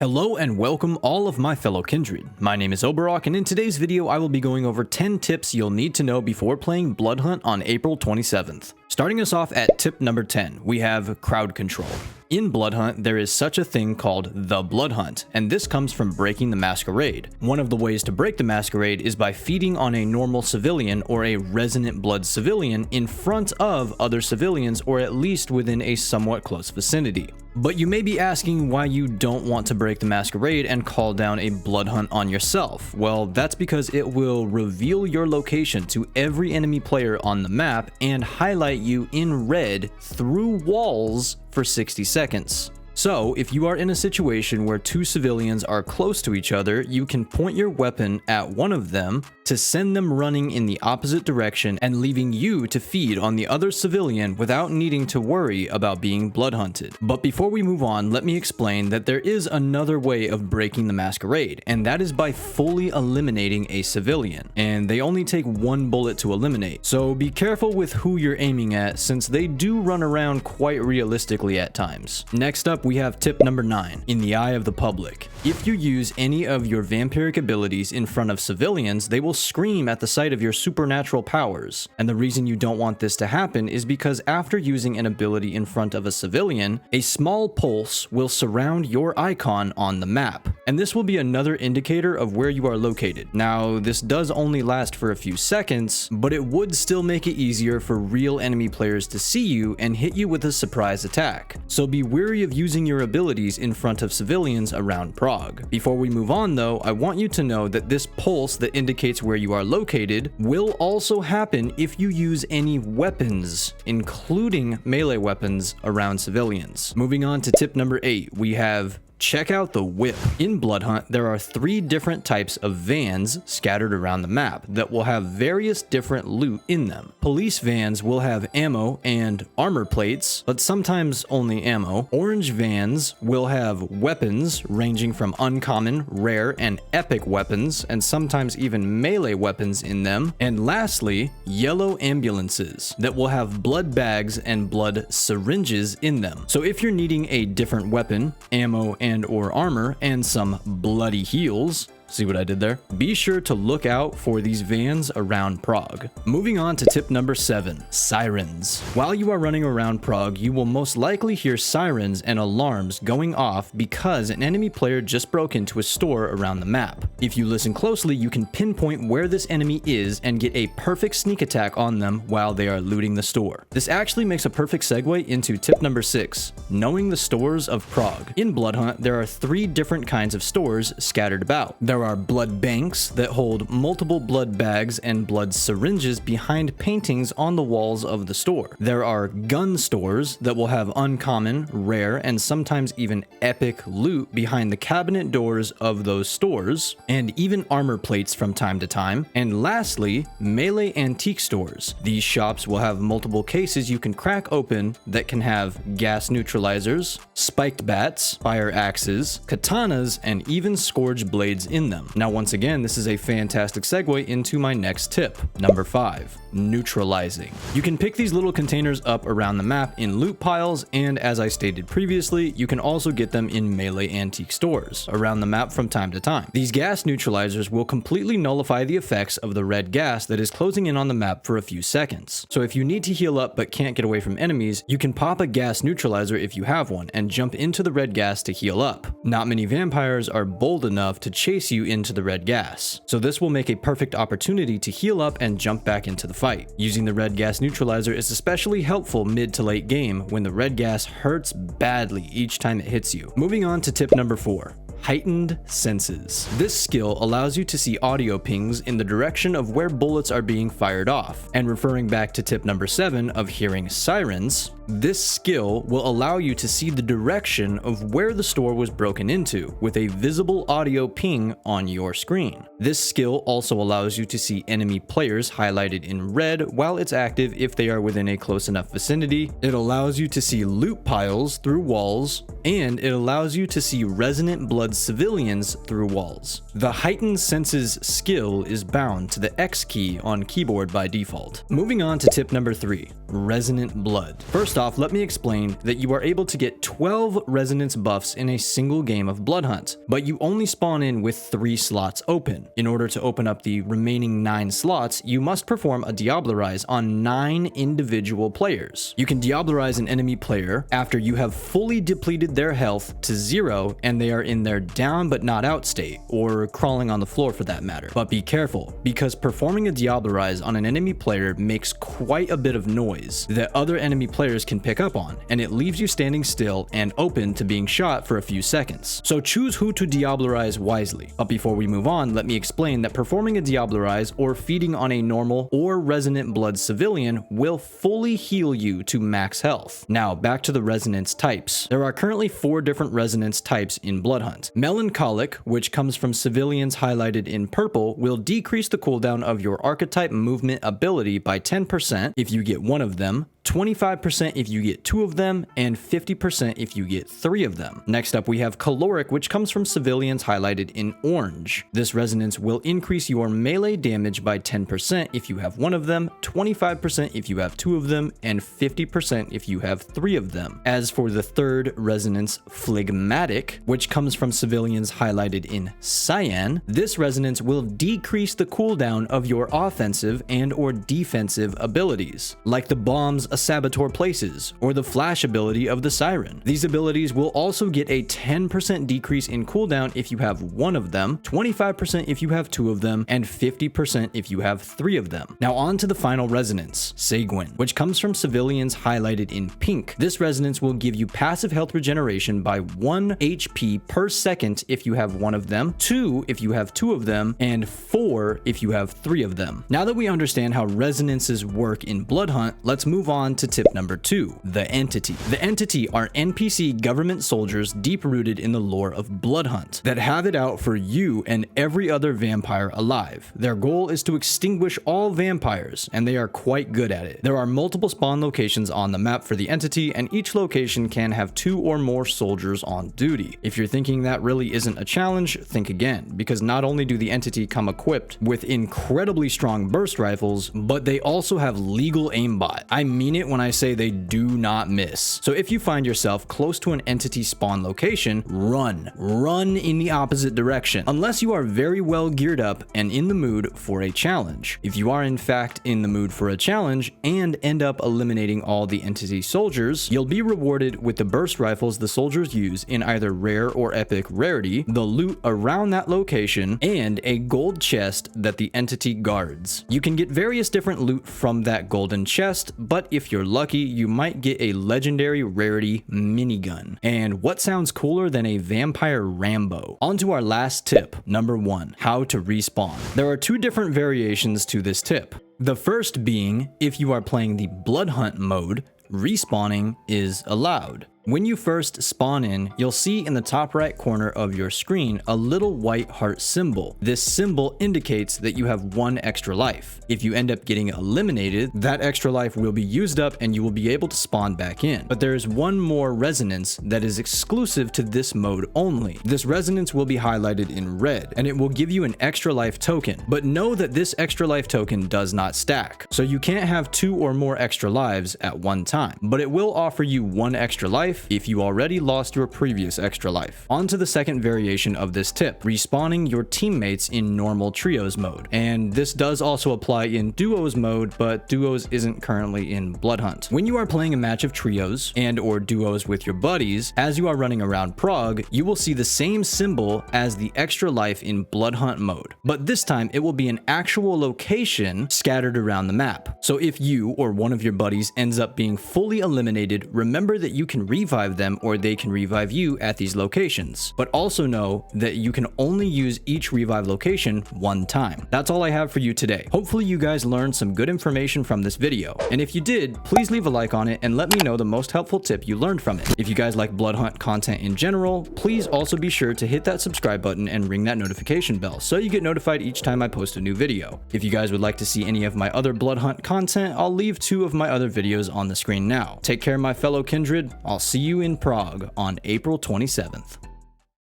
Hello and welcome all of my fellow kindred. My name is Oborrok, and in today's video I will be going over 10 tips you'll need to know before playing Bloodhunt on April 27th. Starting us off at tip number 10, we have crowd control. In Bloodhunt, there is such a thing called the Bloodhunt, and this comes from breaking the Masquerade. One of the ways to break the Masquerade is by feeding on a normal civilian or a Resonant Blood civilian in front of other civilians, or at least within a somewhat close vicinity. But you may be asking why you don't want to break the Masquerade and call down a Bloodhunt on yourself. Well, that's because it will reveal your location to every enemy player on the map and highlight you in red through walls for 60 seconds. So, if you are in a situation where two civilians are close to each other, you can point your weapon at one of them to send them running in the opposite direction and leaving you to feed on the other civilian without needing to worry about being blood hunted. But before we move on, let me explain that there is another way of breaking the Masquerade, and that is by fully eliminating a civilian. And they only take one bullet to eliminate, so be careful with who you're aiming at since they do run around quite realistically at times. Next up, we have tip number 9, in the eye of the public. If you use any of your vampiric abilities in front of civilians, they will scream at the sight of your supernatural powers. And the reason you don't want this to happen is because after using an ability in front of a civilian, a small pulse will surround your icon on the map. And this will be another indicator of where you are located. Now, this does only last for a few seconds, but it would still make it easier for real enemy players to see you and hit you with a surprise attack. So be wary of using your abilities in front of civilians around Prague. Before we move on though, I want you to know that this pulse that indicates where you are located will also happen if you use any weapons, including melee weapons, around civilians. Moving on to tip number 8, we have check out the whip. In Bloodhunt, there are 3 different types of vans scattered around the map that will have various different loot in them. Police vans will have ammo and armor plates, but sometimes only ammo. Orange vans will have weapons ranging from uncommon, rare, and epic weapons, and sometimes even melee weapons in them. And lastly, yellow ambulances that will have blood bags and blood syringes in them. So if you're needing a different weapon, ammo, and/or armor, and some bloody heals, see what I did there? Be sure to look out for these vans around Prague. Moving on to tip number 7, sirens. While you are running around Prague, you will most likely hear sirens and alarms going off because an enemy player just broke into a store around the map. If you listen closely, you can pinpoint where this enemy is and get a perfect sneak attack on them while they are looting the store. This actually makes a perfect segue into tip number 6, knowing the stores of Prague. In Bloodhunt, there are 3 different kinds of stores scattered about. There are blood banks that hold multiple blood bags and blood syringes behind paintings on the walls of the store. There are gun stores that will have uncommon, rare, and sometimes even epic loot behind the cabinet doors of those stores, and even armor plates from time to time. And lastly, melee antique stores. These shops will have multiple cases you can crack open that can have gas neutralizers, spiked bats, fire axes, katanas, and even scourge blades in them. Now, once again, this is a fantastic segue into my next tip. Number 5, neutralizing. You can pick these little containers up around the map in loot piles, and as I stated previously, you can also get them in melee antique stores around the map from time to time. These gas neutralizers will completely nullify the effects of the red gas that is closing in on the map for a few seconds. So if you need to heal up but can't get away from enemies, you can pop a gas neutralizer if you have one and jump into the red gas to heal up. Not many vampires are bold enough to chase you into the red gas, so this will make a perfect opportunity to heal up and jump back into the fight. Using the red gas neutralizer is especially helpful mid to late game when the red gas hurts badly each time it hits you. Moving on to tip number 4, Heightened Senses. This skill allows you to see audio pings in the direction of where bullets are being fired off. And referring back to tip number 7 of hearing sirens, this skill will allow you to see the direction of where the store was broken into with a visible audio ping on your screen. This skill also allows you to see enemy players highlighted in red while it's active if they are within a close enough vicinity. It allows you to see loot piles through walls, and it allows you to see Resonant Blood Blood civilians through walls. The Heightened Senses skill is bound to the X key on keyboard by default. Moving on to tip number 3, Resonant Blood. First off, let me explain that you are able to get 12 resonance buffs in a single game of Bloodhunt, but you only spawn in with 3 slots open. In order to open up the remaining 9 slots, you must perform a Diablerize on 9 individual players. You can Diablerize an enemy player after you have fully depleted their health to 0 and they are in their down but not out state, or crawling on the floor for that matter. But be careful, because performing a Diablerize on an enemy player makes quite a bit of noise that other enemy players can pick up on, and it leaves you standing still and open to being shot for a few seconds. So choose who to Diablerize wisely. But before we move on, let me explain that performing a Diablerize or feeding on a normal or Resonant Blood civilian will fully heal you to max health. Now back to the resonance types. There are currently 4 different resonance types in Bloodhunt. Melancholic, which comes from civilians highlighted in purple, will decrease the cooldown of your archetype movement ability by 10% if you get one of them, 25% if you get 2 of them, and 50% if you get 3 of them. Next up we have Caloric, which comes from civilians highlighted in orange. This resonance will increase your melee damage by 10% if you have 1 of them, 25% if you have 2 of them, and 50% if you have 3 of them. As for the third resonance, Phlegmatic, which comes from civilians highlighted in cyan, this resonance will decrease the cooldown of your offensive and or defensive abilities, like the bombs a Saboteur places, or the flash ability of the Siren. These abilities will also get a 10% decrease in cooldown if you have 1 of them, 25% if you have 2 of them, and 50% if you have 3 of them. Now on to the final resonance, Seguin, which comes from civilians highlighted in pink. This resonance will give you passive health regeneration by 1 HP per second if you have 1 of them, 2 if you have 2 of them, and 4 if you have 3 of them. Now that we understand how resonances work in Bloodhunt, let's move on to tip number 2, the Entity. The Entity are NPC government soldiers deep-rooted in the lore of Bloodhunt that have it out for you and every other vampire alive. Their goal is to extinguish all vampires, and they are quite good at it. There are multiple spawn locations on the map for the Entity, and each location can have 2 or more soldiers on duty. If you're thinking that really isn't a challenge, think again, because not only do the Entity come equipped with incredibly strong burst rifles, but they also have legal aimbot. I mean it when I say they do not miss. So if you find yourself close to an Entity spawn location, run in the opposite direction, unless you are very well geared up and in the mood for a challenge. If you are in fact in the mood for a challenge and end up eliminating all the Entity soldiers, you'll be rewarded with the burst rifles the soldiers use in either rare or epic rarity, the loot around that location, and a gold chest that the Entity guards. You can get various different loot from that golden chest, but if you're lucky, you might get a legendary rarity minigun. And what sounds cooler than a vampire Rambo? On to our last tip, number 1, how to respawn. There are 2 different variations to this tip. The first being, if you are playing the Bloodhunt mode, respawning is allowed. When you first spawn in, you'll see in the top right corner of your screen a little white heart symbol. This symbol indicates that you have 1 extra life. If you end up getting eliminated, that extra life will be used up and you will be able to spawn back in. But there is one more resonance that is exclusive to this mode only. This resonance will be highlighted in red, and it will give you an extra life token. But know that this extra life token does not stack, so you can't have 2 or more extra lives at one time. But it will offer you 1 extra life if you already lost your previous extra life. On to the second variation of this tip, respawning your teammates in normal trios mode. And this does also apply in duos mode, but duos isn't currently in Bloodhunt. When you are playing a match of trios and or duos with your buddies, as you are running around Prague, you will see the same symbol as the extra life in Bloodhunt mode. But this time it will be an actual location scattered around the map. So if you or one of your buddies ends up being fully eliminated, remember that you can revive them or they can revive you at these locations. But also know that you can only use each revive location 1 time. That's all I have for you today. Hopefully you guys learned some good information from this video. And if you did, please leave a like on it and let me know the most helpful tip you learned from it. If you guys like Bloodhunt content in general, please also be sure to hit that subscribe button and ring that notification bell so you get notified each time I post a new video. If you guys would like to see any of my other Bloodhunt content, I'll leave 2 of my other videos on the screen now. Take care, my fellow kindred. I'll see you in Prague on April 27th.